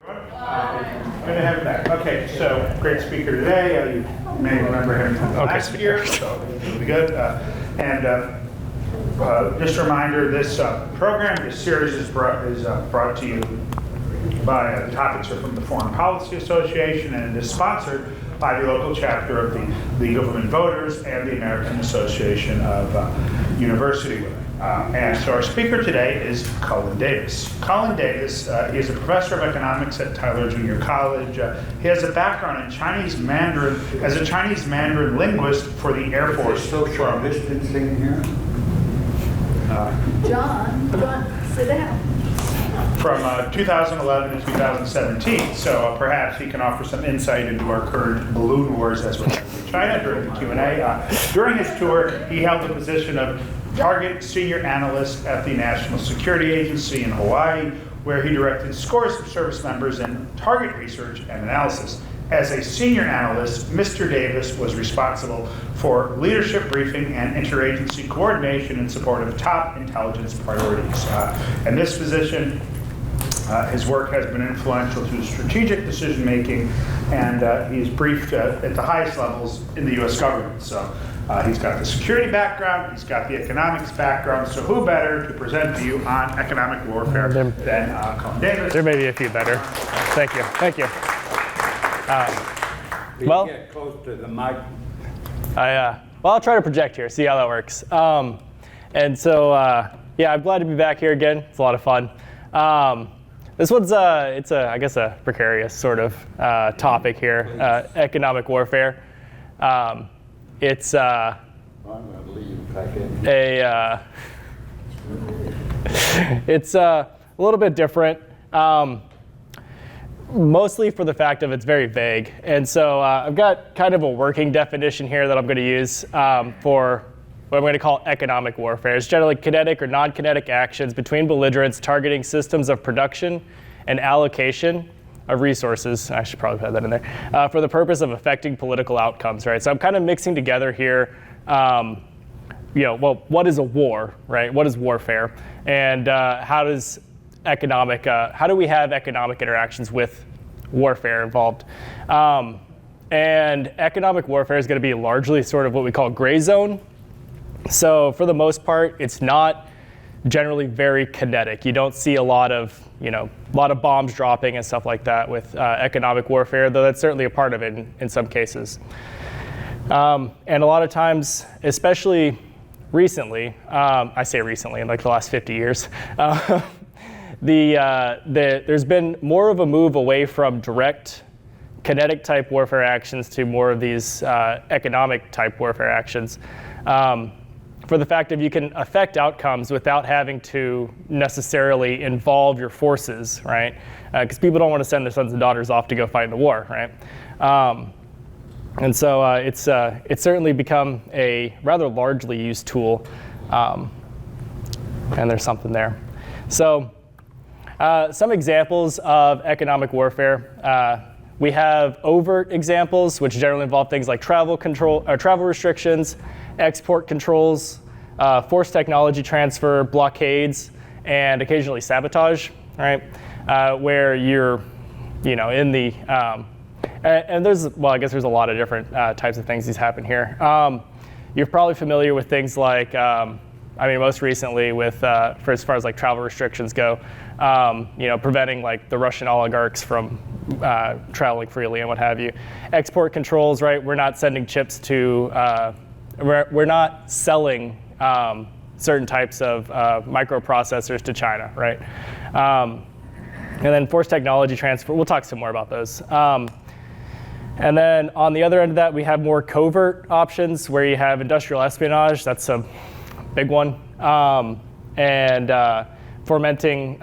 Good to have you back. Okay, so great speaker today. You may remember him from last year, so it'll be good. Just a reminder, this program, this series is brought to you by the topics are from the Foreign Policy Association, and it is sponsored by the local chapter of the League of Women Voters and the American Association of University Women. And so our speaker today is Cullen Davis. Cullen Davis is a professor of economics at Tyler Junior College. He has a background in Chinese Mandarin as a Chinese Mandarin linguist for the Air Force. Social distancing here? John, sit down. From 2011 to 2017, so perhaps he can offer some insight into our current balloon wars as we're in China during the Q&A. During his tour, he held the position of Target Senior Analyst at the National Security Agency in Hawaii, where he directed scores of service members in target research and analysis. As a senior analyst, Mr. Davis was responsible for leadership briefing and interagency coordination in support of top intelligence priorities. In this position, his work has been influential to strategic decision-making, and he's briefed at the highest levels in the U.S. government. So he's got the security background, he's got the economics background, so who better to present to you on economic warfare than Cullen Davis? There may be a few better. Thank you. Thank you. Well, get close to the mic. Well, I'll try to project here, see how that works. Yeah, I'm glad to be back here again. It's a lot of fun. This one's I guess a precarious sort of topic here, economic warfare. It's I'm going to leave back in. It's a little bit different. Mostly for the fact of it's very vague. And so I've got kind of a working definition here that I'm going to use for what I'm going to call economic warfare. It's generally kinetic or non-kinetic actions between belligerents targeting systems of production and allocation of resources. I should probably put that in there. For the purpose of affecting political outcomes, right? So I'm kind of mixing together here, what is a war, right? What is warfare? And how do we have economic interactions with warfare involved? And economic warfare is going to be largely sort of what we call gray zone. So for the most part, it's not generally very kinetic. You don't see a lot of bombs dropping and stuff like that with economic warfare, though that's certainly a part of it in some cases. And a lot of times, especially recently, I say recently, in like the last 50 years, there's been more of a move away from direct kinetic type warfare actions to more of these economic type warfare actions. For the fact that you can affect outcomes without having to necessarily involve your forces, right? Because people don't want to send their sons and daughters off to go fight in the war, right? And so it's certainly become a rather largely used tool, and there's something there. So some examples of economic warfare. We have overt examples, which generally involve things like travel restrictions, export controls, forced technology transfer, blockades, and occasionally sabotage, right? Where you're, in the, and there's, I guess there's a lot of different types of things these happen here. You're probably familiar with things like, most recently with, for as far as like travel restrictions go, preventing like the Russian oligarchs from traveling freely and what have you. Export controls, right? We're not sending chips to, we're not selling certain types of microprocessors to China, right? And then forced technology transfer, we'll talk some more about those. And then on the other end of that, we have more covert options where you have industrial espionage. That's a big one. And fomenting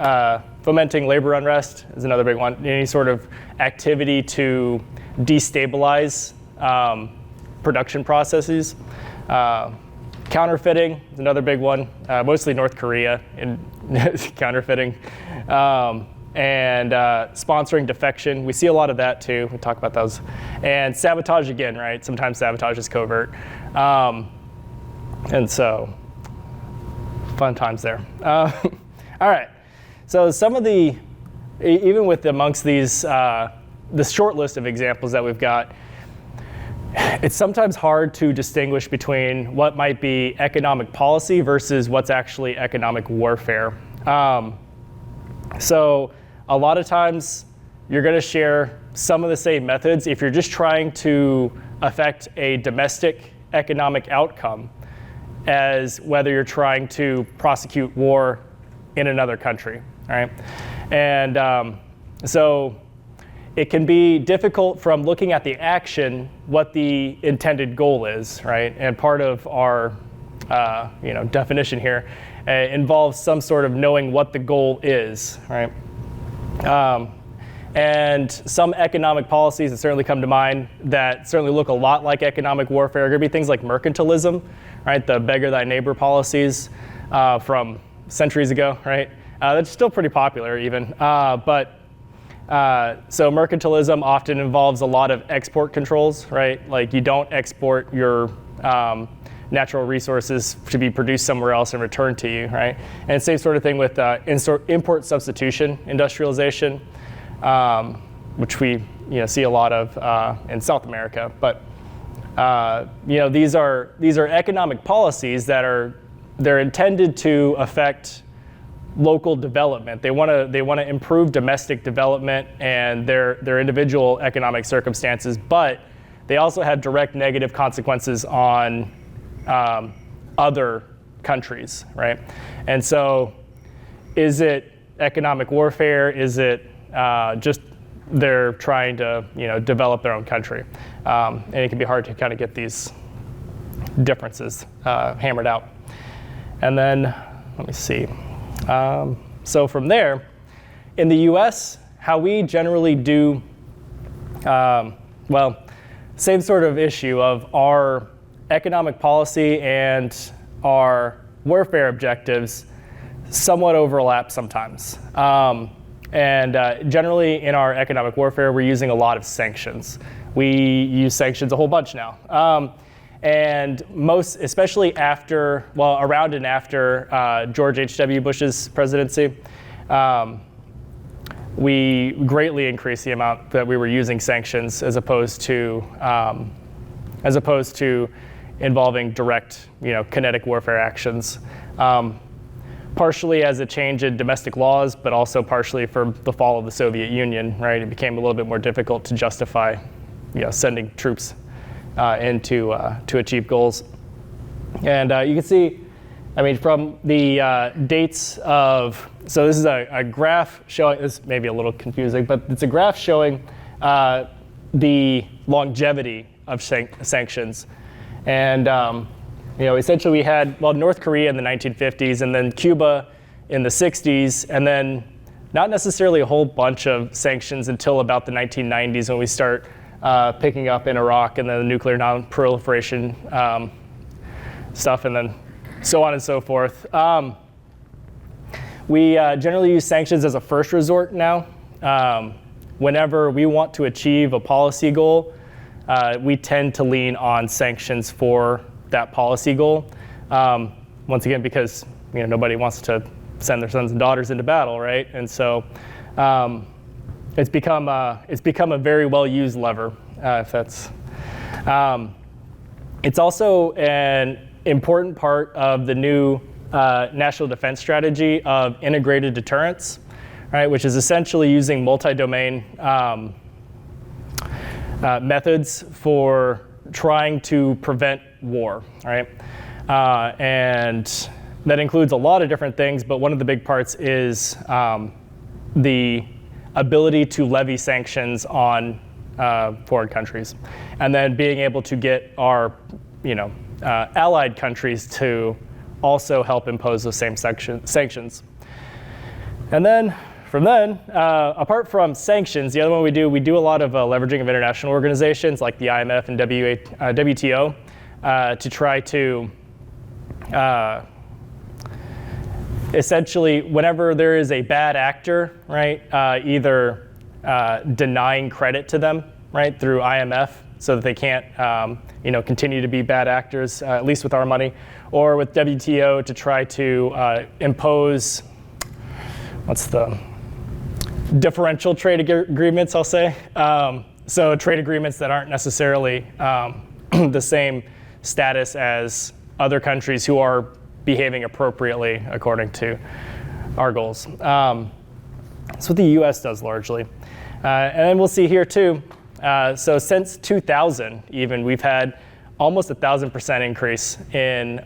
labor unrest is another big one. Any sort of activity to destabilize production processes. Counterfeiting is another big one, mostly North Korea in counterfeiting. And sponsoring defection. We see a lot of that too. We talk about those. And sabotage again, right? Sometimes sabotage is covert. And so, fun times there. All right. So some of the even with amongst these, this short list of examples that we've got, it's sometimes hard to distinguish between what might be economic policy versus what's actually economic warfare. So a lot of times you're going to share some of the same methods if you're just trying to affect a domestic economic outcome as whether you're trying to prosecute war in another country, all right? And so it can be difficult from looking at the action what the intended goal is, right? And part of our definition here involves some sort of knowing what the goal is, right? And some economic policies that certainly come to mind that certainly look a lot like economic warfare are going to be things like mercantilism, right? The beggar thy neighbor policies from centuries ago, right? That's still pretty popular even. So mercantilism often involves a lot of export controls, right? Like you don't export your natural resources to be produced somewhere else and returned to you, right? And same sort of thing with import substitution industrialization, which we see a lot of in South America. But these are economic policies that they're intended to affect local development. They want to improve domestic development and their individual economic circumstances, but they also have direct negative consequences on other countries, right? And so, is it economic warfare? Is it just they're trying to develop their own country? And it can be hard to kind of get these differences hammered out. And then let me see. So from there, in the U.S., how we generally do, same sort of issue of our economic policy and our warfare objectives somewhat overlap sometimes. Generally in our economic warfare, we're using a lot of sanctions. We use sanctions a whole bunch now. And most, especially around and after George H.W. Bush's presidency, we greatly increased the amount that we were using sanctions as opposed to involving direct, kinetic warfare actions. Partially as a change in domestic laws, but also partially for the fall of the Soviet Union, right? It became a little bit more difficult to justify, sending troops to achieve goals. And you can see, from the dates of, so this is a graph showing, this may be a little confusing, but it's a graph showing the longevity of sanctions. And essentially we had, North Korea in the 1950s, and then Cuba in the 60s, and then not necessarily a whole bunch of sanctions until about the 1990s when we start picking up in Iraq and then the nuclear non-proliferation stuff, and then so on and so forth. We generally use sanctions as a first resort now. Whenever we want to achieve a policy goal, we tend to lean on sanctions for that policy goal. Once again, because nobody wants to send their sons and daughters into battle, right? And so it's become a very well used lever. If that's, it's also an important part of the new national defense strategy of integrated deterrence, right? Which is essentially using multi-domain methods for trying to prevent war, right? And that includes a lot of different things, but one of the big parts is the ability to levy sanctions on foreign countries, and then being able to get our, allied countries to also help impose those same sanctions. And then apart from sanctions, the other one we do a lot of leveraging of international organizations like the IMF and WTO to try to essentially, whenever there is a bad actor, right, either denying credit to them, right, through IMF so that they can't, continue to be bad actors, at least with our money, or with WTO to try to impose, differential trade agreements, I'll say. So trade agreements that aren't necessarily the same status as other countries who are behaving appropriately according to our goals. That's what the US does largely. And then we'll see here too, so since 2000 even, we've had almost 1,000% increase in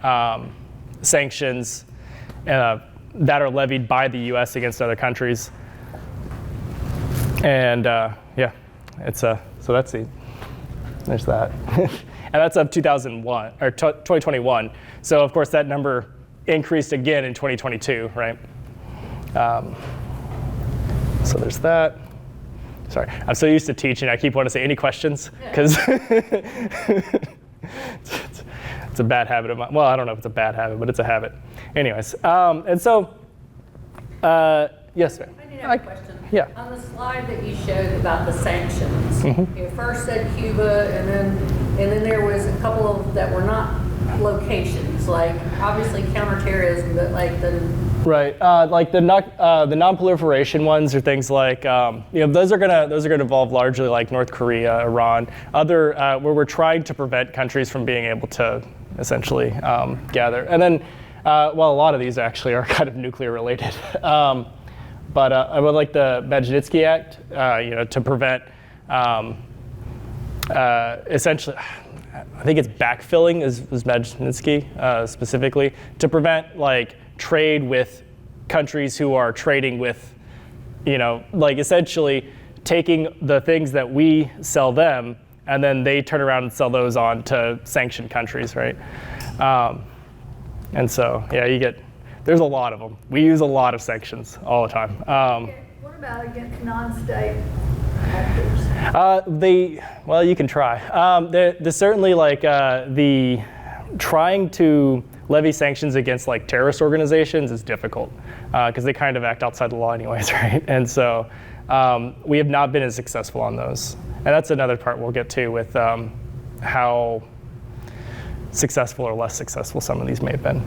sanctions that are levied by the US against other countries. And yeah, it's so that's there's that. And that's up 2001 or 2021. So of course that number increased again in 2022, right? So there's that. Sorry, I'm so used to teaching. I keep wanting to say any questions because it's a bad habit of mine. Well, I don't know if it's a bad habit, but it's a habit. Anyways, and so yes, ma'am. I did have a question. Yeah. On the slide that you showed about the sanctions, Mm-hmm. you first said Cuba, and then there was a couple of that were not locations, like obviously counterterrorism, but like the Right, like the non-proliferation ones are things like those are gonna involve largely like North Korea, Iran, other where we're trying to prevent countries from being able to essentially gather. And then, well, a lot of these actually are kind of nuclear related. But I would like the Magnitsky Act, to prevent essentially. I think it's backfilling is Magnitsky specifically to prevent like trade with countries who are trading with, like essentially taking the things that we sell them and then they turn around and sell those on to sanctioned countries, right? And so, yeah, there's a lot of them. We use a lot of sanctions all the time. what about against non-state actors? Well, you can try. There's certainly like the trying to levy sanctions against like terrorist organizations is difficult because they kind of act outside the law anyways, right? And so we have not been as successful on those. And that's another part we'll get to with how successful or less successful some of these may have been.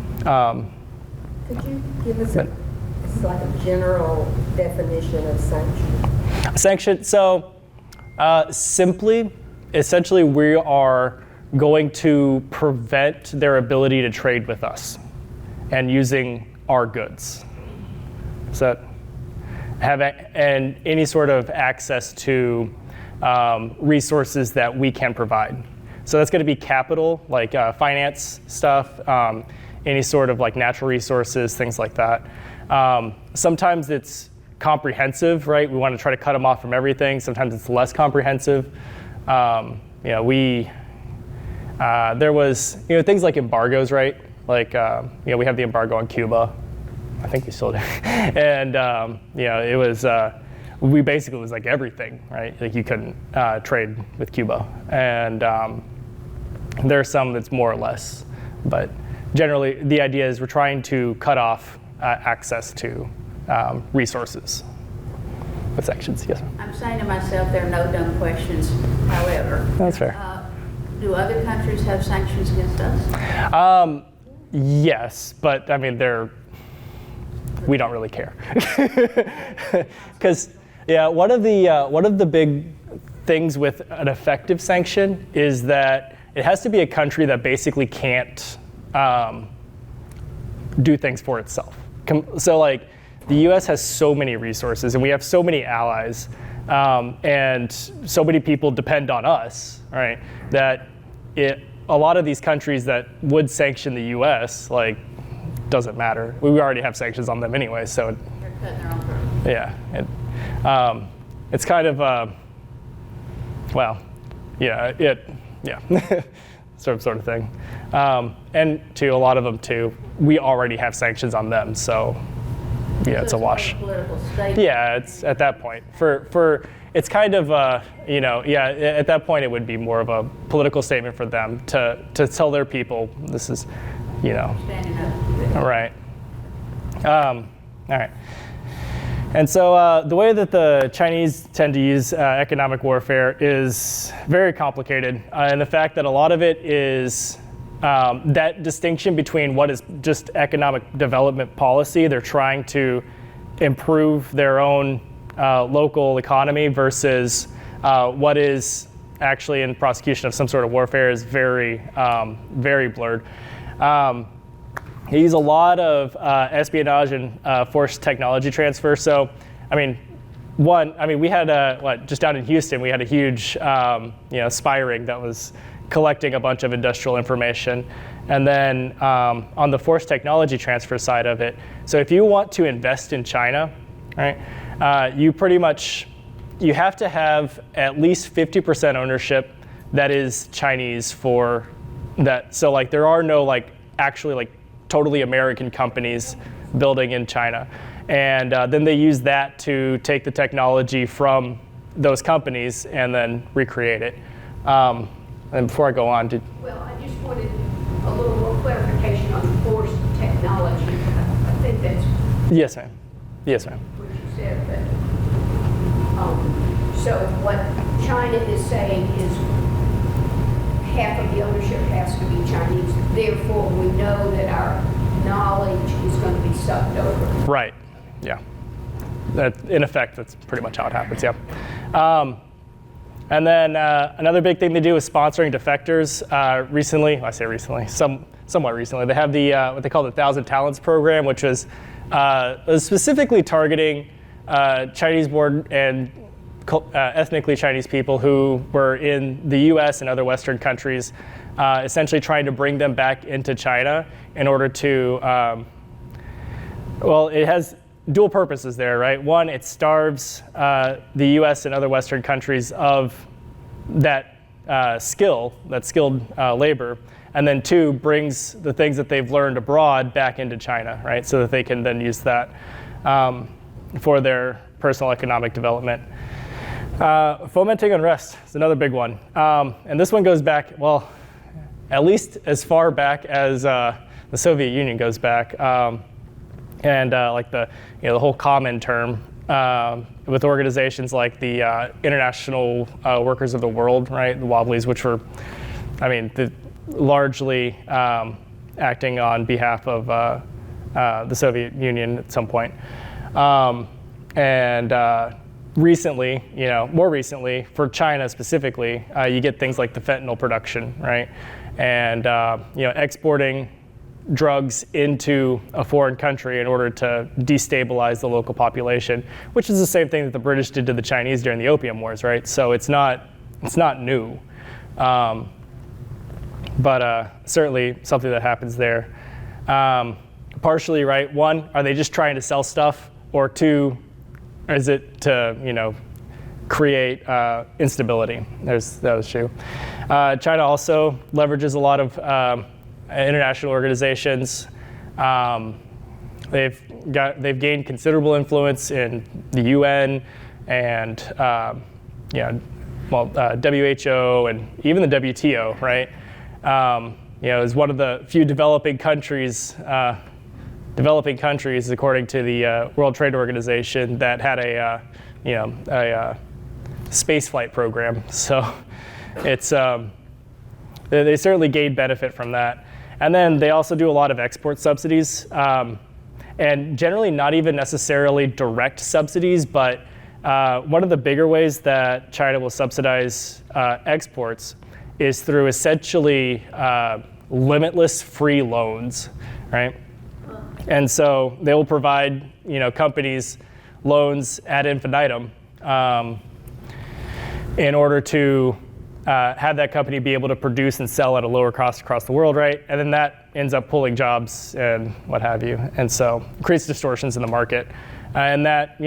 Could you give us like a general definition of sanction? Sanction, so essentially we are going to prevent their ability to trade with us and using our goods. So and any sort of access to resources that we can provide. So that's going to be capital, like finance stuff, any sort of like natural resources, things like that. Sometimes it's comprehensive, right? We want to try to cut them off from everything. Sometimes it's less comprehensive. There was, things like embargoes, right? Like, we have the embargo on Cuba. I think we still do. And, it was, we basically was like everything, right? Like you couldn't trade with Cuba. And there's some that's more or less. But generally, the idea is we're trying to cut off access to resources with sanctions. Yes, ma'am. I'm saying to myself, there are no dumb questions. However, That's fair. Do other countries have sanctions against us? Yes, but I mean, we don't really care. Because, one of the big things with an effective sanction is that it has to be a country that basically can't do things for itself. So like, the US has so many resources and we have so many allies and so many people depend on us, right? That a lot of these countries that would sanction the US, like, doesn't matter. We already have sanctions on them anyway, so They're cutting their own throat. it's kind of, sort of thing. And to a lot of them too, we already have sanctions on them, so it's a wash. Political statement. Yeah, it's at that point. For it's kind of at that point it would be more of a political statement for them to tell their people this is, Standing up. all right. All right. And so the way that the Chinese tend to use economic warfare is very complicated, and the fact that a lot of it is that distinction between what is just economic development policy, they're trying to improve their own local economy versus what is actually in prosecution of some sort of warfare is very, very blurred. They use a lot of espionage and forced technology transfer. So, I mean, we had just down in Houston, we had a huge, spy ring that was collecting a bunch of industrial information. And then on the forced technology transfer side of it, so if you want to invest in China, right, you have to have at least 50% ownership that is Chinese for that. So like there are no actually totally American companies building in China. And then they use that to take the technology from those companies and then recreate it. And before I go on, Well, I just wanted a little more clarification on forced technology. I think that's Yes, ma'am. Yes, ma'am. what you said, but so what China is saying is half of the ownership has to be Chinese. Therefore, we know that our knowledge is going to be sucked over. Right. Yeah. In effect, that's pretty much how it happens. Yeah. And then another big thing they do is sponsoring defectors. Somewhat recently, they have the what they call the 1,000 Talents program, which was specifically targeting Chinese-born and ethnically Chinese people who were in the U.S. and other Western countries, essentially trying to bring them back into China in order to, it has dual purposes there, right? One, it starves the U.S. and other Western countries of that skilled labor. And then two, brings the things that they've learned abroad back into China, right? So that they can then use that for their personal economic development. Fomenting unrest is another big one. And this one goes back, at least as far back as the Soviet Union goes back. The whole common term with organizations like the International Workers of the World, right? The Wobblies, which were, largely acting on behalf of the Soviet Union at some point. Recently, more recently, for China specifically, you get things like the fentanyl production, right? And, exporting drugs into a foreign country in order to destabilize the local population, which is the same thing that the British did to the Chinese during the Opium Wars, right? So it's not new. But certainly something that happens there. Partially, right? One, are they just trying to sell stuff? Or two, is it to, create instability? That was true. China also leverages a lot of international organizations. They've gained considerable influence in the UN and WHO and even the WTO, right? Is one of the few developing countries, according to the World Trade Organization, that had a space flight program. So it's they certainly gained benefit from that. And then they also do a lot of export subsidies, and generally not even necessarily direct subsidies, but one of the bigger ways that China will subsidize exports is through essentially limitless free loans, right? And so they will provide, companies loans ad infinitum in order to have that company be able to produce and sell at a lower cost across the world, right? And then that ends up pulling jobs and what have you. And so creates distortions in the market. And that,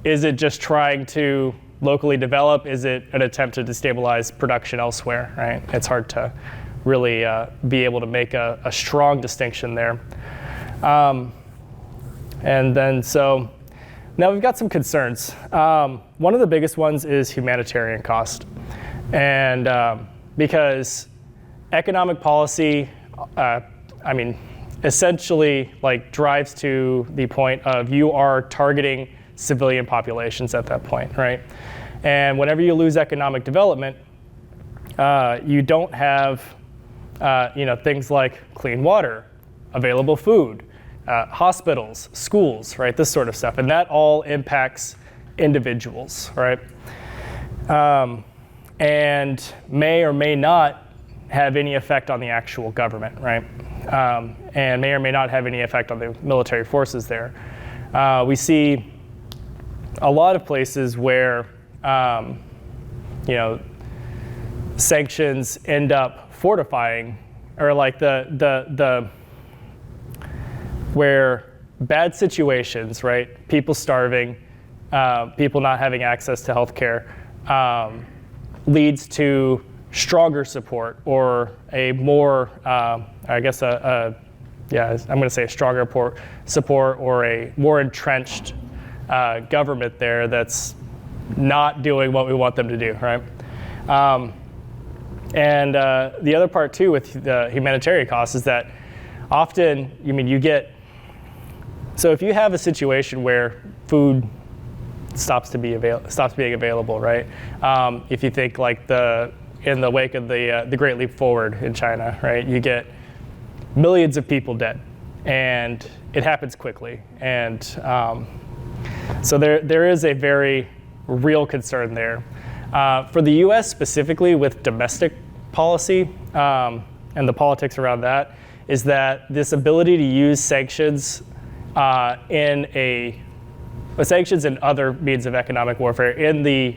is it just trying to locally develop? Is it an attempt to destabilize production elsewhere, right? It's hard to really be able to make a strong distinction there. And then so now we've got some concerns. One of the biggest ones is humanitarian cost. And because economic policy, essentially drives to the point of you are targeting civilian populations at that point, right? And whenever you lose economic development, you don't have, things like clean water, available food, hospitals, schools, right? This sort of stuff. And that all impacts individuals, right? And may or may not have any effect on the actual government, right? And may or may not have any effect on the military forces there. We see a lot of places where, sanctions end up fortifying, or like where bad situations, right? People starving, people not having access to healthcare, leads to stronger support or a more, I'm going to say a stronger support or a more entrenched government there that's not doing what we want them to do, right? And the other part too with the humanitarian costs is that often, so if you have a situation where food stops being available, right? If you think like in the wake of the Great Leap Forward in China, right? You get millions of people dead, and it happens quickly. And so there is a very real concern there. For the U.S. specifically with domestic policy and the politics around that, is that this ability to use sanctions sanctions and other means of economic warfare in the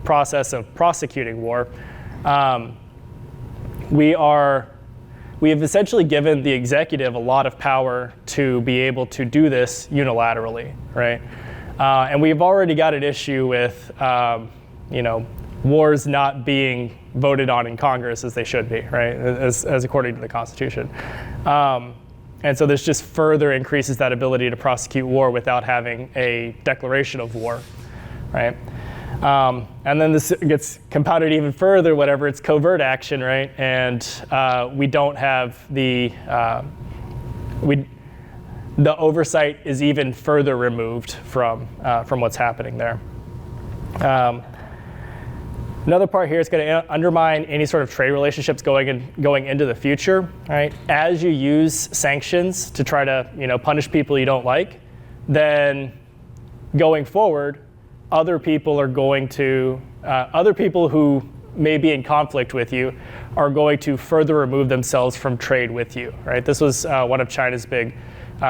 process of prosecuting war, we have essentially given the executive a lot of power to be able to do this unilaterally, right? And we've already got an issue with, wars not being voted on in Congress as they should be, right? As according to the Constitution. And so this just further increases that ability to prosecute war without having a declaration of war, right? And then this gets compounded even further whenever it's covert action, right? And we don't have the oversight is even further removed from what's happening there. Another part here is going to undermine any sort of trade relationships going into the future, right? As you use sanctions to try to punish people you don't like, then going forward, other people who may be in conflict with you are going to further remove themselves from trade with you, right? This was one of China's big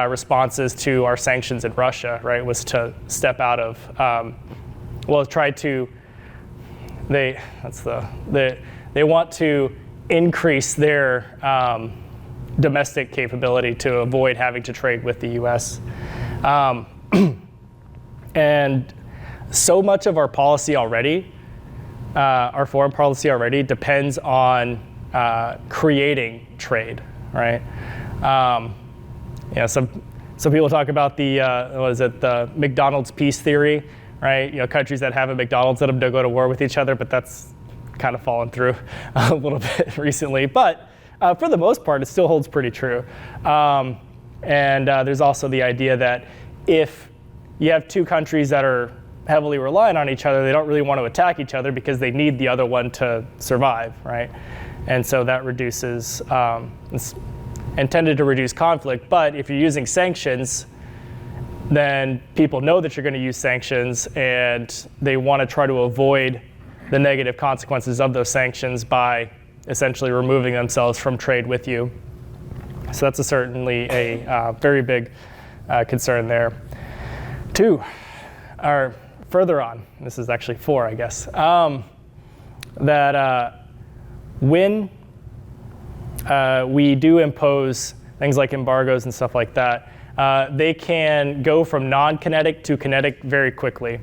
responses to our sanctions in Russia, right? Was to step out of, they want to increase their domestic capability to avoid having to trade with the U.S. And so much of our policy already, our foreign policy already, depends on creating trade, right? Some people talk about the McDonald's peace theory, right? Countries that have a McDonald's let them don't go to war with each other, but that's kind of fallen through a little bit recently. But for the most part, it still holds pretty true. And there's also the idea that if you have two countries that are heavily reliant on each other, they don't really want to attack each other because they need the other one to survive, right? And so that reduces, it's intended to reduce conflict. But if you're using sanctions, then people know that you're going to use sanctions, and they want to try to avoid the negative consequences of those sanctions by essentially removing themselves from trade with you. So that's certainly a very big concern there. 2, or further on, this is actually 4, I guess, that when we do impose things like embargoes and stuff like that, they can go from non-kinetic to kinetic very quickly.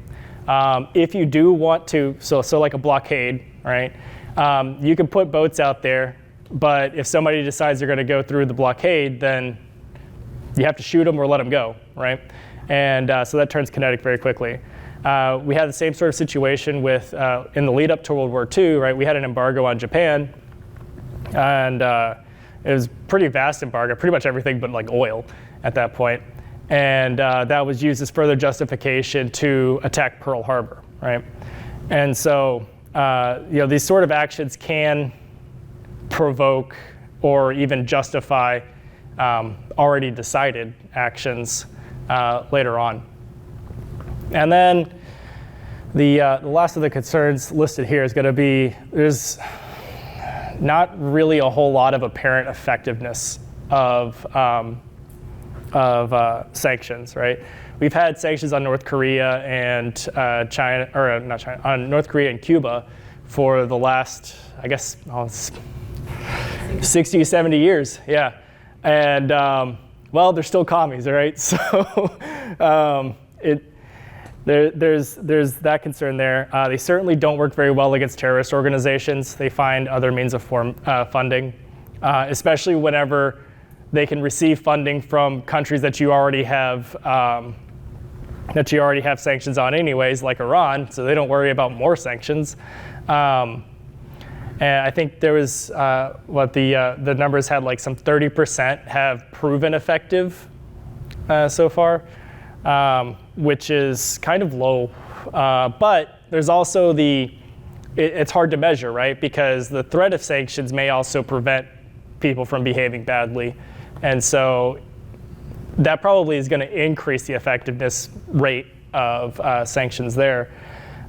If you do want to, so like a blockade, right? You can put boats out there, but if somebody decides they're going to go through the blockade, then you have to shoot them or let them go, right? And so that turns kinetic very quickly. We had the same sort of situation with, in the lead up to World War II, right? We had an embargo on Japan, and it was pretty vast embargo, pretty much everything but like oil at that point. And that was used as further justification to attack Pearl Harbor, right? And so, these sort of actions can provoke or even justify already decided actions later on. And then The last of the concerns listed here is going to be there's not really a whole lot of apparent effectiveness of sanctions, right? We've had sanctions on North Korea and China, or not China, on North Korea and Cuba for the last, I guess, 60, 70 years, yeah. And well, they're still commies, right? So there's that concern there. They certainly don't work very well against terrorist organizations. They find other means of funding, especially whenever they can receive funding from countries that you already have sanctions on anyways, like Iran, so they don't worry about more sanctions. And I think there was the numbers had like some 30% have proven effective so far, which is kind of low. But there's also it's hard to measure, right? Because the threat of sanctions may also prevent people from behaving badly. And so that probably is going to increase the effectiveness rate of sanctions there.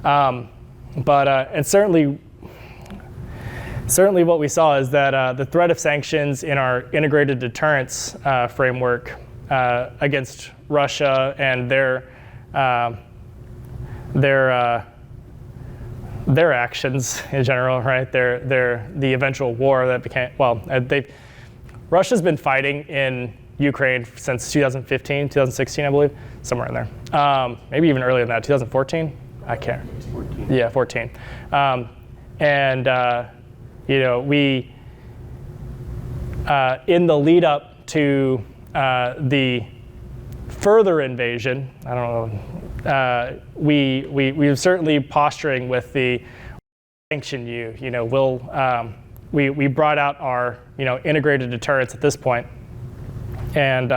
And certainly what we saw is that the threat of sanctions in our integrated deterrence framework against Russia and their actions in general, right? The eventual war that became, Russia's been fighting in Ukraine since 2015, 2016, I believe, somewhere in there. Maybe even earlier than that, 2014? I can't. 14. Yeah, 14. We, in the lead up to the further invasion, I don't know, we were certainly posturing with the sanction you. We brought out our integrated deterrence at this point, and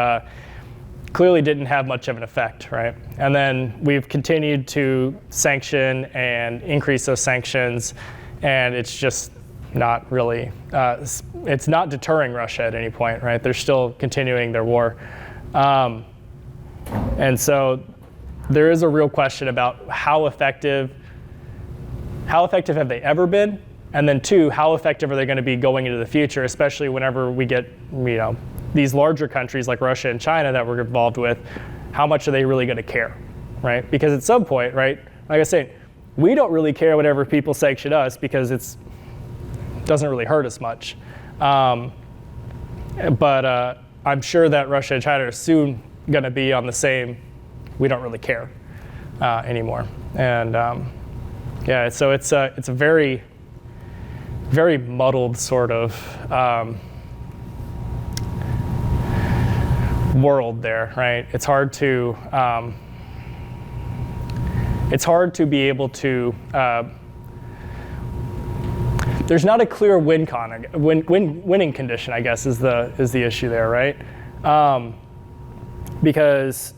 clearly didn't have much of an effect, right? And then we've continued to sanction and increase those sanctions, and it's just not really, it's not deterring Russia at any point, right? They're still continuing their war. And so there is a real question about how effective have they ever been? And then two, how effective are they going to be going into the future, especially whenever we get, these larger countries like Russia and China that we're involved with, how much are they really going to care, right? Because at some point, right, like I said, we don't really care whenever people sanction us because it doesn't really hurt us much. But I'm sure that Russia and China are soon going to be on the same, we don't really care anymore. And so it's a very, very muddled sort of world there, right? It's hard to be able to. There's not a clear winning condition, I guess, is the issue there, right? Because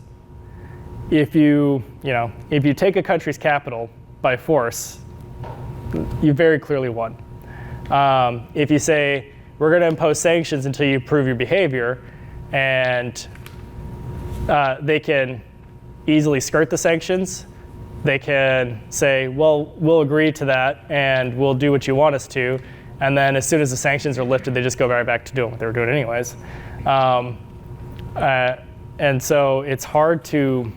if you take a country's capital by force, you very clearly won. If you say we're going to impose sanctions until you prove your behavior, and they can easily skirt the sanctions, they can say, well, we'll agree to that and we'll do what you want us to, and then as soon as the sanctions are lifted, they just go right back to doing what they were doing anyways. And so it's hard to,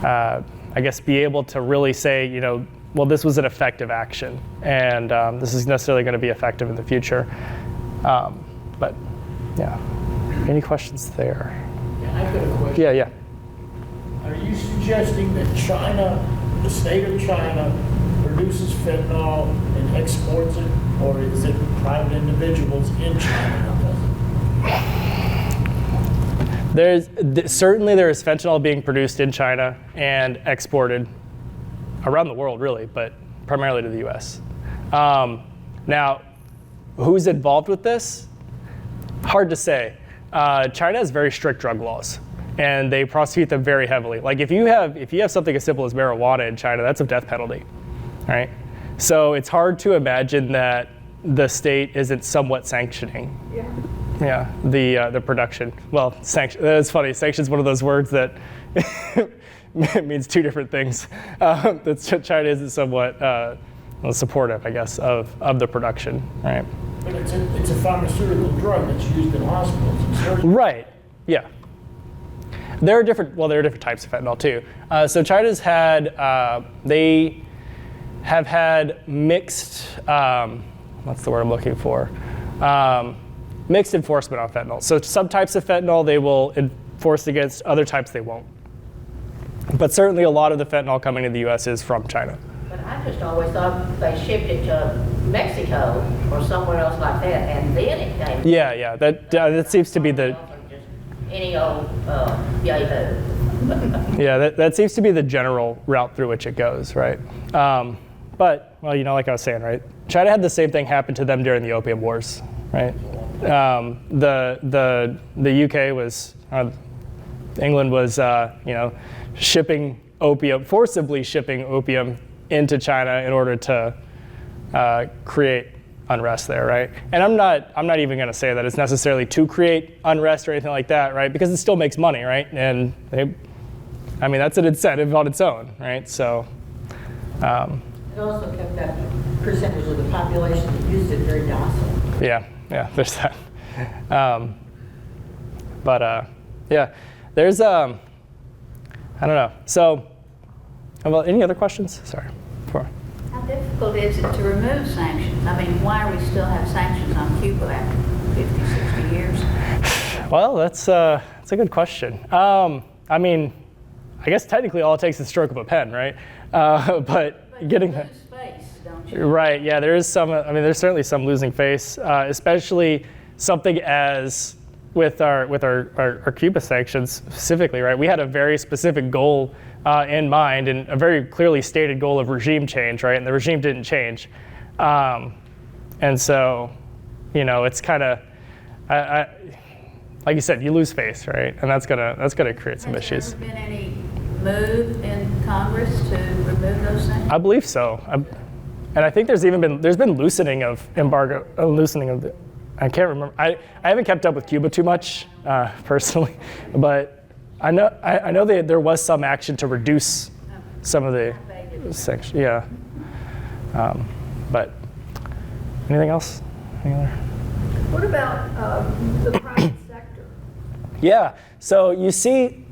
I guess, be able to really say, well, this was an effective action, and this is necessarily going to be effective in the future. But yeah, any questions there? Yeah, I've got a question. Yeah. Are you suggesting that China, the state of China, produces fentanyl and exports it, or is it private individuals in China that does it? Certainly there is fentanyl being produced in China and exported around the world, really, but primarily to the U.S. Now, who's involved with this? Hard to say. China has very strict drug laws, and they prosecute them very heavily. Like if you have something as simple as marijuana in China, that's a death penalty, right? So it's hard to imagine that the state isn't somewhat sanctioning. The production. Well, sanction. It's funny. Sanction's one of those words that means two different things. That China isn't somewhat supportive, I guess, of the production, right? But it's a pharmaceutical drug that's used in hospitals and surgery. Right. Yeah. There are different types of fentanyl too. So China's had, they have had mixed, what's the word I'm looking for? Mixed enforcement on fentanyl. So some types of fentanyl they will enforce against, other types they won't. But certainly a lot of the fentanyl coming to the U.S. is from China. But I just always thought they shipped it to Mexico or somewhere else like that, and then it came. Yeah. That seems to be the. Any old yahoo. Yeah, that seems to be the general route through which it goes, right? But, well, like I was saying, right? China had the same thing happen to them during the Opium Wars, right? The UK was, England was, shipping opium, forcibly shipping opium into China in order to create unrest there, right? And I'm not even going to say that it's necessarily to create unrest or anything like that, right? Because it still makes money, right? And that's an incentive on its own, right? So. It also kept that percentage of the population that used it very docile. Yeah, there's that. There's I don't know. So, any other questions? Sorry. How difficult is it to remove sanctions? I mean, why do we still have sanctions on Cuba after 50, 60 years? Well, that's a good question. I guess technically all it takes is a stroke of a pen, right? But getting you lose face, don't you? Right. Yeah, there is some. There's certainly some losing face, especially something as with our Cuba sanctions specifically, right? We had a very specific goal in mind and a very clearly stated goal of regime change, right? And the regime didn't change, and so, it's kind of, like you said, you lose face, right? And that's gonna create some issues. Has there ever been any move in Congress to remove those sanctions? I believe so, and I think there's been loosening of embargo, loosening of the. I can't remember. I haven't kept up with Cuba too much personally, but I know there was some action to reduce some of the sanctions. Yeah. But anything else? What about the private sector? Yeah. So you see,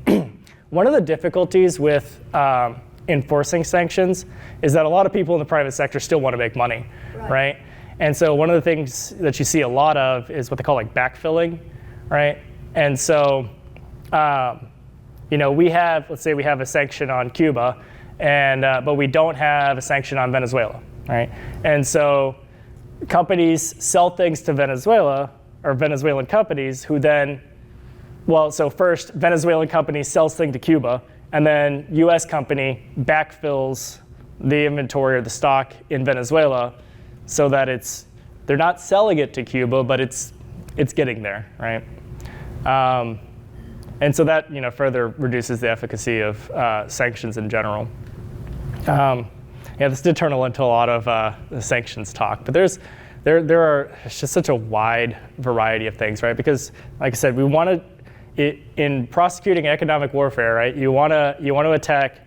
one of the difficulties with enforcing sanctions is that a lot of people in the private sector still want to make money, right? And so one of the things that you see a lot of is what they call like backfilling, right? And so, let's say we have a sanction on Cuba, but we don't have a sanction on Venezuela, right? And so companies sell things to Venezuela, or Venezuelan companies who then, so first Venezuelan company sells thing to Cuba, and then US company backfills the inventory or the stock in Venezuela so that they're not selling it to Cuba, but it's getting there, right? And so that further reduces the efficacy of sanctions in general. This did turn into a lot of the sanctions talk, but it's just such a wide variety of things, right? Because like I said, we want to, in prosecuting economic warfare, right? You want to attack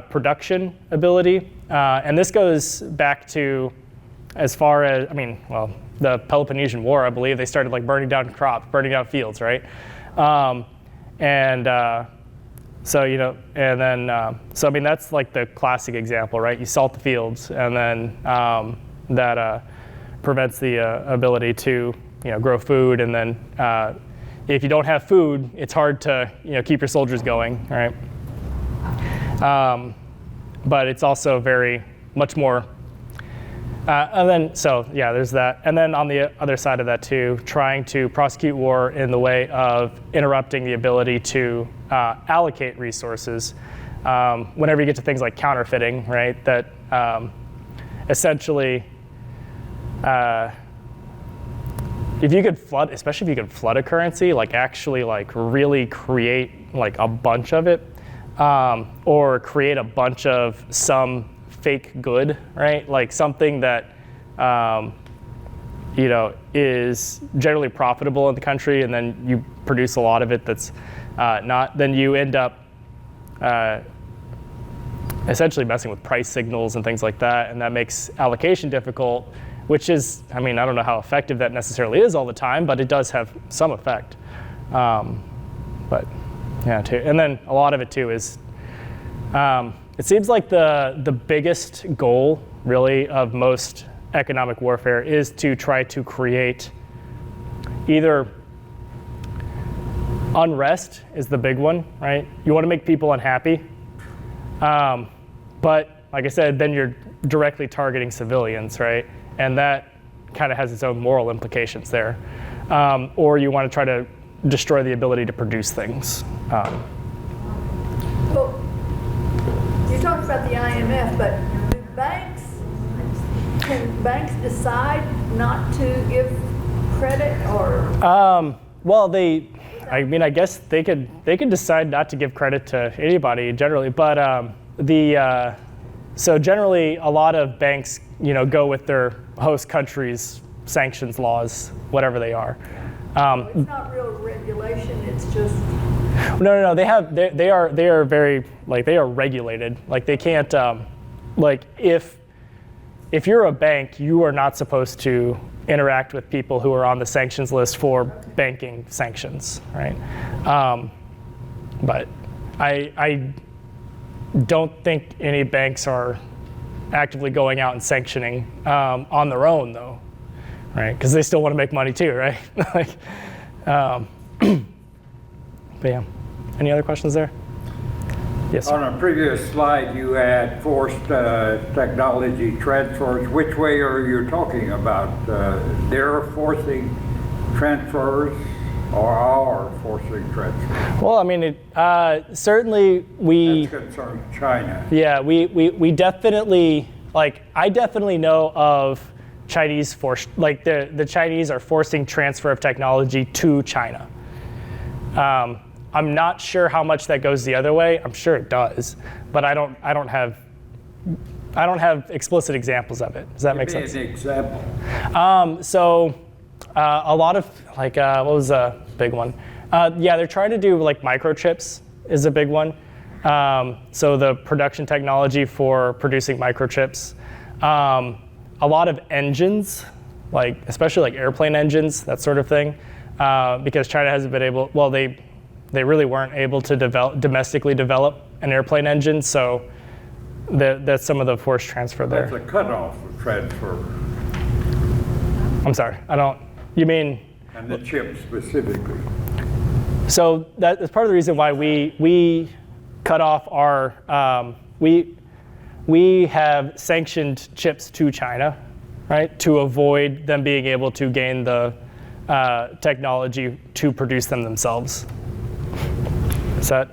production ability, and this goes back to as far as the Peloponnesian War. I believe they started like burning down crops, burning down fields, right? That's like the classic example, right? You salt the fields, and then that prevents the ability to grow food, and then if you don't have food, it's hard to keep your soldiers going, right? But it's also very much more. There's that. And then on the other side of that too, trying to prosecute war in the way of interrupting the ability to allocate resources. Whenever you get to things like counterfeiting, right? That essentially, if you could flood, especially if you could flood a currency, like actually like really create like a bunch of it, or create a bunch of some fake good, right? Like something that is generally profitable in the country, and then you produce a lot of it that's not. Then you end up essentially messing with price signals and things like that, and that makes allocation difficult, which is, I mean, I don't know how effective that necessarily is all the time, but it does have some effect. But yeah, too. And then a lot of it too is, it seems like the biggest goal really of most economic warfare is to try to create either unrest is the big one, right? You want to make people unhappy. But like I said, then you're directly targeting civilians, right? And that kind of has its own moral implications there. Or you want to try to destroy the ability to produce things. Well, you talked about the IMF, but can banks decide not to give credit or? Well, I guess they could decide not to give credit to anybody generally, but so generally a lot of banks, go with their host country's sanctions laws, whatever they are. It's not real regulation, it's just. No. They are very, they are regulated. Like they can't, if you're a bank, you are not supposed to interact with people who are on the sanctions list for banking sanctions, right? But I don't think any banks are actively going out and sanctioning on their own, though, right? Because they still want to make money too, right? But yeah, any other questions there? Yes, sir. On a previous slide, you had forced technology transfers. Which way are you talking about? They're forcing transfers or are forcing transfers? Well, I mean, certainly we... That's concerning China. Yeah, we definitely, I definitely know of Chinese the Chinese are forcing transfer of technology to China. I'm not sure how much that goes the other way. I'm sure it does, but I don't have explicit examples of it. Does that make sense? Give me an example. A lot of what was a big one? Yeah, they're trying to do microchips is a big one. So the production technology for producing microchips. A lot of engines, especially airplane engines, that sort of thing, because China hasn't been able. Well, they really weren't able to domestically develop an airplane engine, so that's some of the forced transfer there. That's a cutoff of transfer. I'm sorry, you mean? And the chip specifically. So that's part of the reason why we cut off our, we have sanctioned chips to China, right? To avoid them being able to gain the technology to produce them themselves. Does that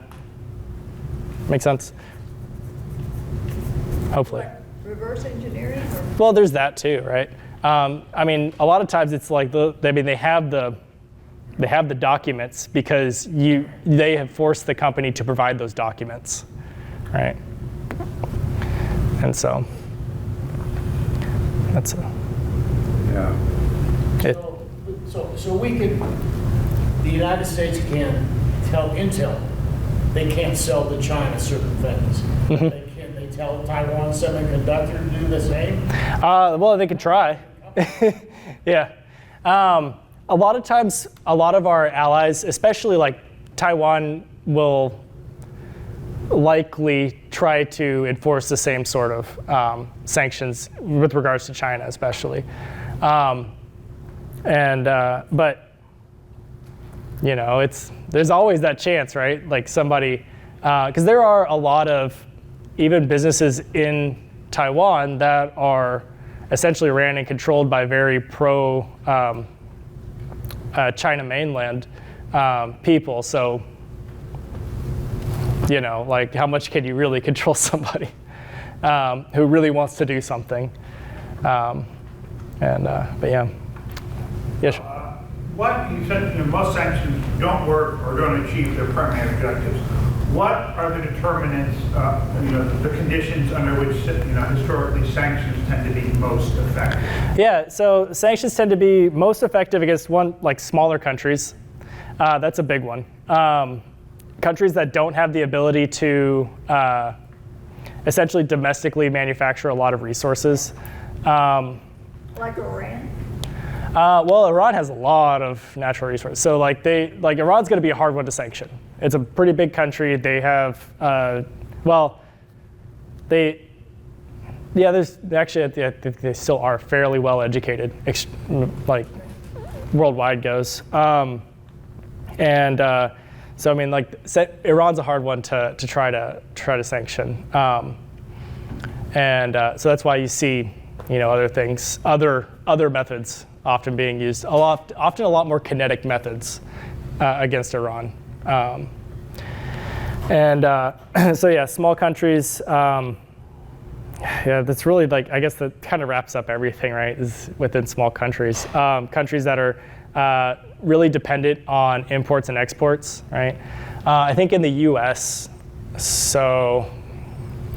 make sense? Hopefully. Reverse engineering? Well, there's that too, right? I mean, a lot of times it's they have the documents because they have forced the company to provide those documents, right? And so that's Yeah. So the United States can tell Intel they can't sell to China certain things. Can they tell Taiwan Semiconductor to do the same? Well, they could try. Yeah. A lot of times, a lot of our allies, especially Taiwan, will likely try to enforce the same sort of sanctions with regards to China, especially. But there's always that chance, right? Somebody, because there are a lot of even businesses in Taiwan that are essentially ran and controlled by very pro China mainland people. So, how much can you really control somebody who really wants to do something? But yeah. Yes. What you said, most sanctions don't work or don't achieve their primary objectives. What are the determinants, the conditions under which historically sanctions tend to be most effective? Yeah, so sanctions tend to be most effective against smaller countries. That's a big one. Countries that don't have the ability to essentially domestically manufacture a lot of resources. Like Iran? Well, Iran has a lot of natural resources. So like Iran's going to be a hard one to sanction. It's a pretty big country. They have, there's actually, I think they still are fairly well educated, like worldwide goes. So I mean, like Iran's a hard one to try to sanction. So that's why you see, other things, other methods often being used, often a lot more kinetic methods against Iran. So yeah, small countries. Yeah, that's really like, I guess that kind of wraps up everything, right? Is within small countries, countries that are really dependent on imports and exports, right? I think in the U.S.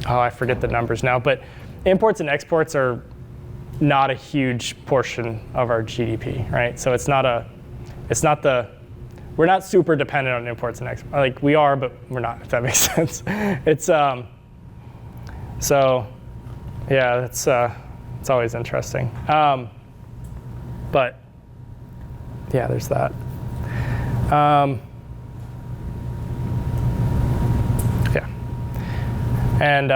I forget the numbers now, but imports and exports are not a huge portion of our GDP, right? So we're not super dependent on imports and exports. Like we are, but we're not, if that makes sense. It's, yeah, it's always interesting. But yeah, there's that. Yeah. And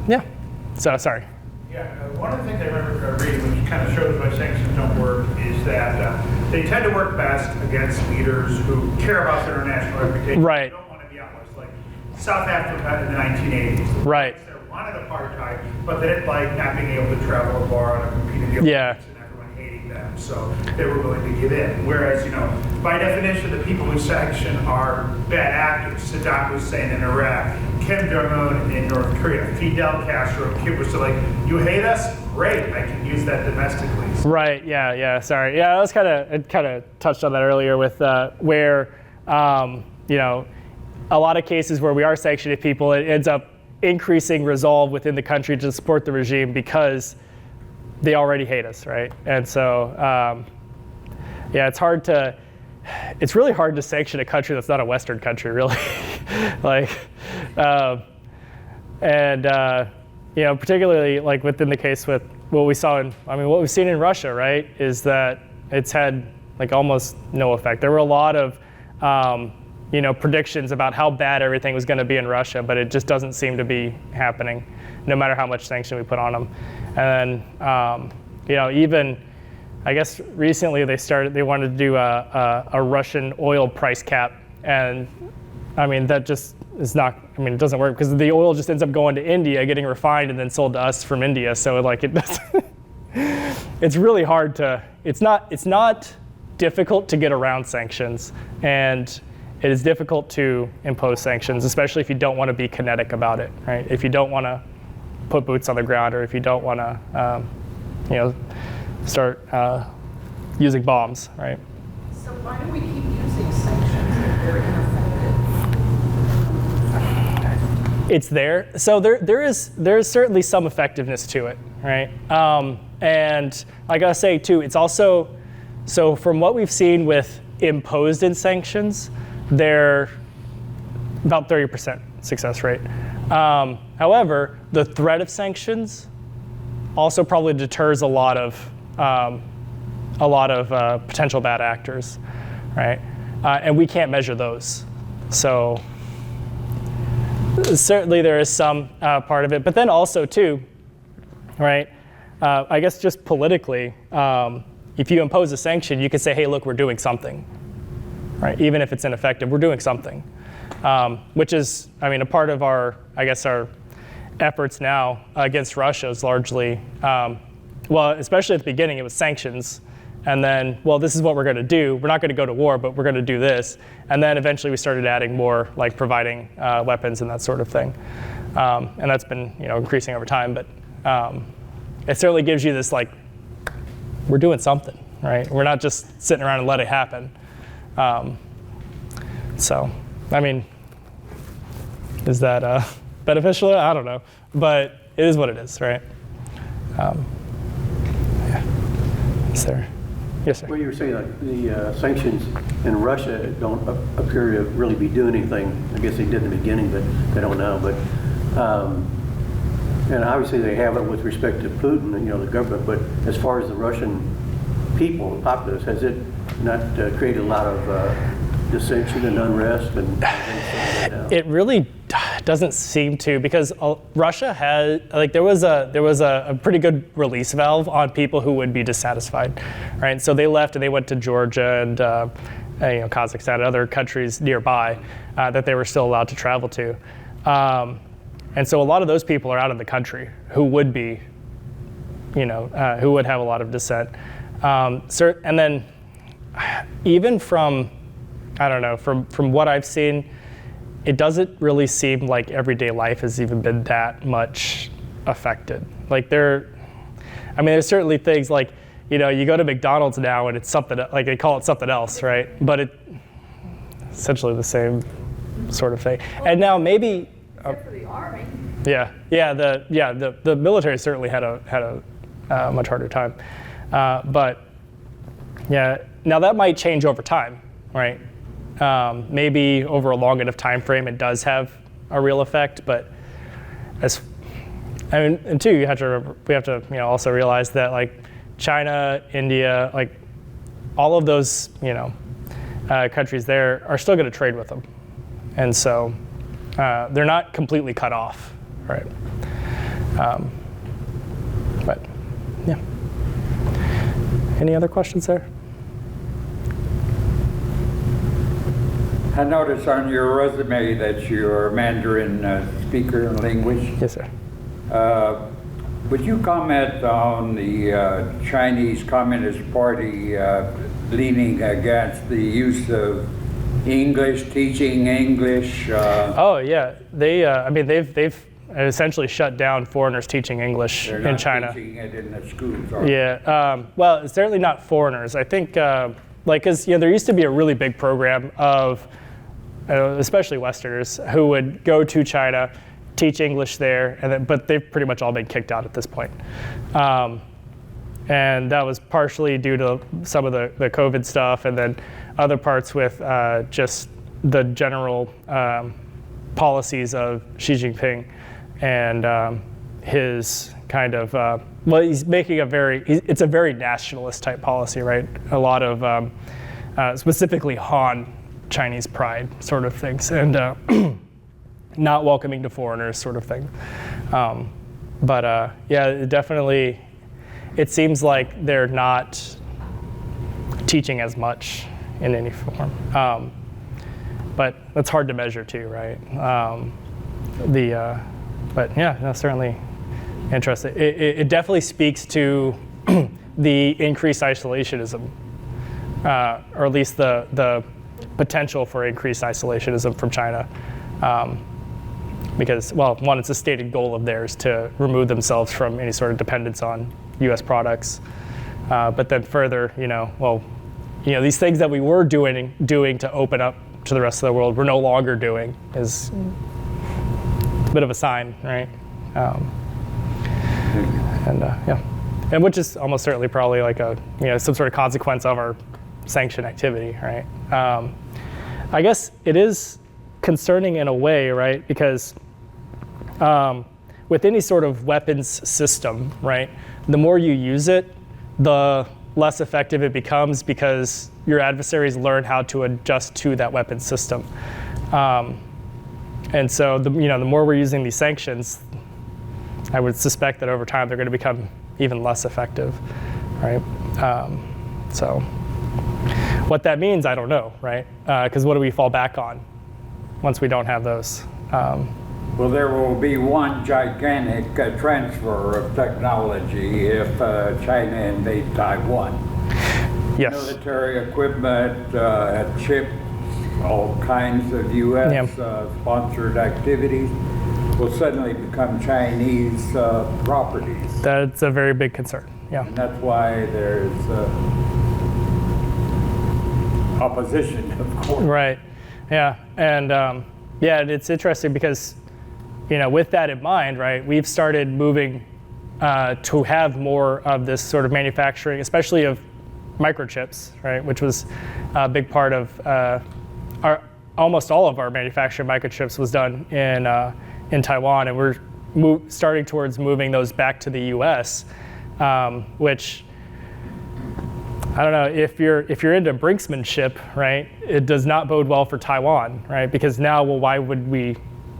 yeah, so sorry. Yeah, one of the things I remember reading, which kind of shows why sanctions don't work, is that they tend to work best against leaders who care about their international reputation. Right. They don't want to be outlaws, like South Africa in the 1980s. Right. They wanted apartheid, but they didn't like not being able to travel abroad and compete in the Olympics and everyone hating them. So they were willing to give in. Whereas, by definition, the people who sanction are bad actors. Saddam Hussein in Iraq, Kim Jong-un in North Korea, Fidel Castro in Cuba. So you hate us? Great, I can use that domestically. Right, yeah, sorry. Yeah, I was kind of touched on that earlier with where, a lot of cases where we are sanctioning people, it ends up increasing resolve within the country to support the regime because they already hate us, right? And so, it's really hard to sanction a country that's not a Western country, really. Particularly like within the case with what we saw what we've seen in Russia, right, is that it's had like almost no effect. There were a lot of, predictions about how bad everything was going to be in Russia, but it just doesn't seem to be happening, no matter how much sanction we put on them. And then, even, I guess recently they wanted to do a Russian oil price cap, and that just is not, it doesn't work because the oil just ends up going to India, getting refined and then sold to us from India. So it doesn't, it's really hard to, it's not difficult to get around sanctions, and it is difficult to impose sanctions, especially if you don't want to be kinetic about it, right? If you don't want to put boots on the ground, or if you don't want to, start using bombs, right? So why do we keep using sanctions if they're ineffective? It's there. So there is certainly some effectiveness to it, right? And I gotta say too, it's also, so from what we've seen with imposed in sanctions, they're about 30% success rate. However, the threat of sanctions also probably deters a lot of potential bad actors, right? And we can't measure those. So certainly there is some part of it, but then also too, right? I guess just politically, if you impose a sanction, you can say, hey, look, we're doing something, right? Even if it's ineffective, we're doing something, which is, a part of our efforts now against Russia is largely, especially at the beginning, it was sanctions. And then, this is what we're going to do. We're not going to go to war, but we're going to do this. And then eventually we started adding more, like providing weapons and that sort of thing. And that's been, increasing over time. But it certainly gives you this, like, we're doing something, right? We're not just sitting around and let it happen. Is that beneficial? I don't know. But it is what it is, right? Is there? Yes, sir. Well, you were saying like the sanctions in Russia don't appear to really be doing anything. I guess they did in the beginning, but they don't now. But And obviously they have it with respect to Putin, the government, but as far as the Russian people, the populace, has it not created a lot of dissension and unrest? It really doesn't seem to, because Russia has, there was a pretty good release valve on people who would be dissatisfied, right? So they left and they went to Georgia and Kazakhstan and other countries nearby that they were still allowed to travel to. And so a lot of those people are out of the country who would be, who would have a lot of dissent. And then even from, I don't know, from what I've seen, it doesn't really seem like everyday life has even been that much affected. There's certainly things like, you go to McDonald's now and it's something, like they call it something else, right? But it's essentially the same sort of thing. And now maybe, Except for the Army. The military certainly had a much harder time, but yeah, now that might change over time, right? Maybe over a long enough time frame, it does have a real effect. But and two, we have to also realize that China, India, all of those countries there are still going to trade with them, and so. They're not completely cut off, right? But yeah. Any other questions there? I noticed on your resume that you're a Mandarin speaker and linguist. Yes, sir. Would you comment on the Chinese Communist Party leaning against the use of English, teaching English? Oh yeah, they've essentially shut down foreigners teaching English in China. They're not teaching it in the schools. Yeah, well, it's certainly not foreigners. I think, because there used to be a really big program of, especially Westerners, who would go to China, teach English there, but they've pretty much all been kicked out at this point. And that was partially due to some of the COVID stuff, and then other parts with just the general policies of Xi Jinping and his kind of, he's making it's a very nationalist type policy, right? A lot of specifically Han Chinese pride sort of things, and not welcoming to foreigners sort of thing. Yeah, definitely. It seems like they're not teaching as much in any form, but that's hard to measure too, right? But yeah, no, certainly interesting. It definitely speaks to the increased isolationism, or at least the potential for increased isolationism from China. Because, well, one, it's a stated goal of theirs to remove themselves from any sort of dependence on U.S. products. But then further, these things that we were doing to open up to the rest of the world, we're no longer doing, is a bit of a sign, right? And which is almost certainly probably like some sort of consequence of our sanction activity, right? I guess it is concerning in a way, right? Because with any sort of weapons system, right, the more you use it, the less effective it becomes, because your adversaries learn how to adjust to that weapon system. And so the more we're using these sanctions, I would suspect that over time they're going to become even less effective, right? So what that means, I don't know, right? Because what do we fall back on once we don't have those? Well, there will be one gigantic transfer of technology if China invades Taiwan. Yes. Military equipment, chips, all kinds of U.S. sponsored activities will suddenly become Chinese properties. That's a very big concern, yeah. And that's why there's opposition, of course. Right, yeah, and it's interesting because, with that in mind, right, we've started moving to have more of this sort of manufacturing, especially of microchips, right, which was a big part of almost all of our manufacturing microchips was done in Taiwan, and we're starting towards moving those back to the U.S., which I don't know if you're into brinksmanship, right? It does not bode well for Taiwan, right? Because now, well, why would we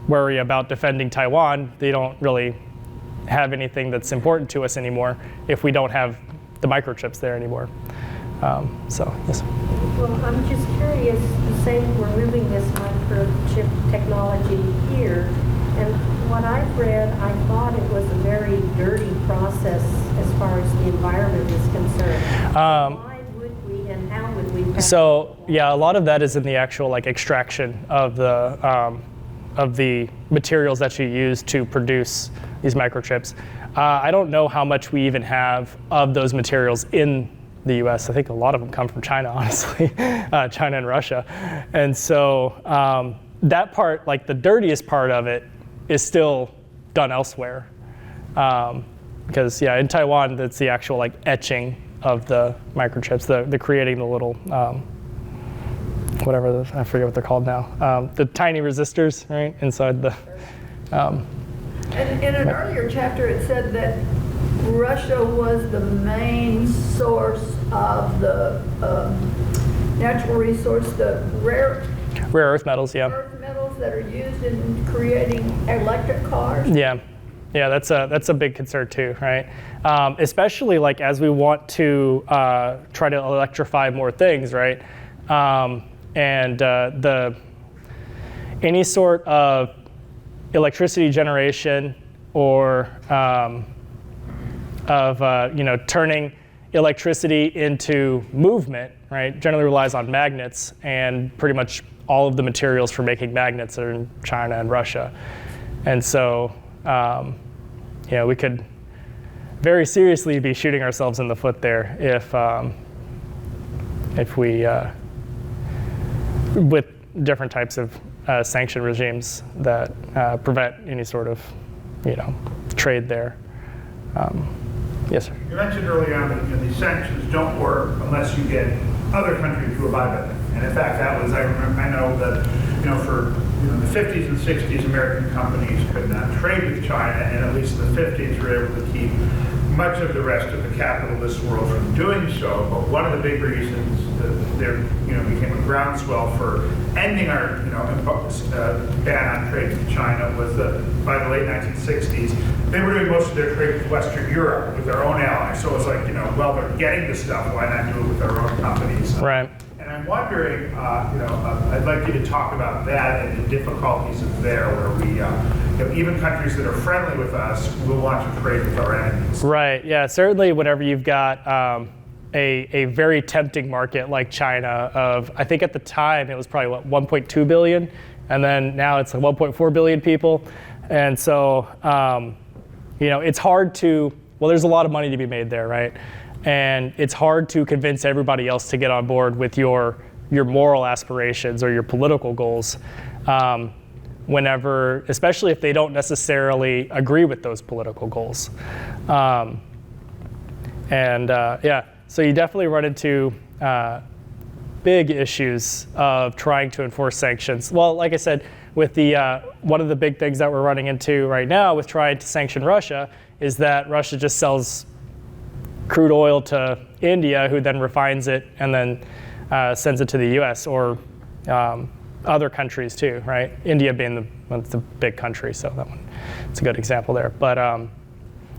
worry about defending Taiwan? They don't really have anything that's important to us anymore if we don't have the microchips there anymore. So yes. Well, I'm just curious, you say we're moving this microchip technology here, and what I've read, I thought it was a very dirty process as far as the environment is concerned. Why would we and how would we? So yeah, a lot of that is in the actual like extraction of the materials that you use to produce these microchips. I don't know how much we even have of those materials in the U.S. I think a lot of them come from China, honestly, China and Russia. And so that part, like the dirtiest part of it, is still done elsewhere. Because yeah, in Taiwan, that's the actual like etching of the microchips, the creating the little, whatever, I forget what they're called now. The tiny resistors, right, inside the. And in an earlier chapter, it said that Russia was the main source of the natural resource, the rare earth metals, yeah. Earth metals that are used in creating electric cars. Yeah, that's a big concern too, right? Especially like as we want to try to electrify more things, right? And any sort of electricity generation or turning electricity into movement, right, generally relies on magnets, and pretty much all of the materials for making magnets are in China and Russia. And so, we could very seriously be shooting ourselves in the foot there if we, with different types of sanction regimes that prevent any sort of, trade there. Yes, sir. You mentioned earlier on that these sanctions don't work unless you get other countries to abide by them. And in fact, that was, I know that, for the 50s and 60s, American companies could not trade with China, and at least in the 50s were able to keep much of the rest of the capitalist world from doing so. But one of the big reasons that there became a groundswell for ending our ban on trade with China was that by the late 1960s, they were doing most of their trade with Western Europe, with their own allies. So it's like, well, they're getting the stuff, why not do it with their own companies? Right. And I'm wondering, I'd like you to talk about that and the difficulties of there, where we, even countries that are friendly with us will want to trade with our enemies. Right. Yeah. Certainly, whenever you've got a very tempting market like China, of I think at the time it was probably 1.2 billion, and then now it's like 1.4 billion people, and so it's hard to. Well, there's a lot of money to be made there, right? And it's hard to convince everybody else to get on board with your moral aspirations or your political goals, whenever, especially if they don't necessarily agree with those political goals. So you definitely run into big issues of trying to enforce sanctions. Well, like I said, with the one of the big things that we're running into right now with trying to sanction Russia is that Russia just sells crude oil to India, who then refines it and then sends it to the U.S. or other countries too, right? India being the big country, so that one, it's a good example there. But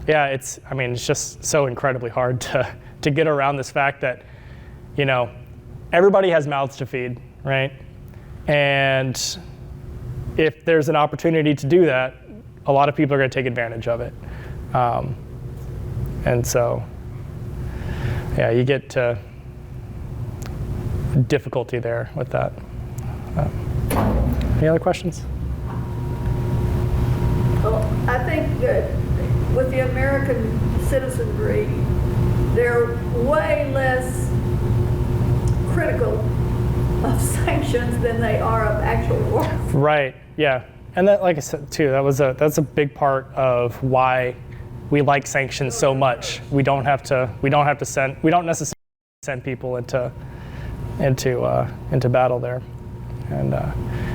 it's just so incredibly hard to get around this fact that, everybody has mouths to feed, right? And if there's an opportunity to do that, a lot of people are going to take advantage of it. And so, you get to difficulty there with that. Any other questions? Well, I think that with the American citizenry, they're way less critical of sanctions than they are of actual war. Right. Yeah. And that, like I said too, that's a big part of why we like sanctions so much. We don't necessarily send people into battle there. And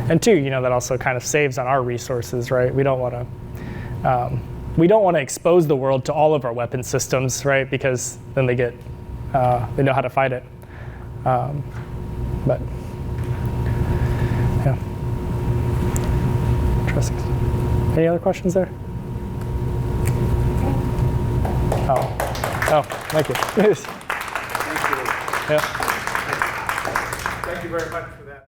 And two, that also kind of saves on our resources, right? We don't want to expose the world to all of our weapon systems, right? Because then they know how to fight it. But yeah, interesting. Any other questions there? Oh, thank you. Thank you. Yeah. Thank you very much for that.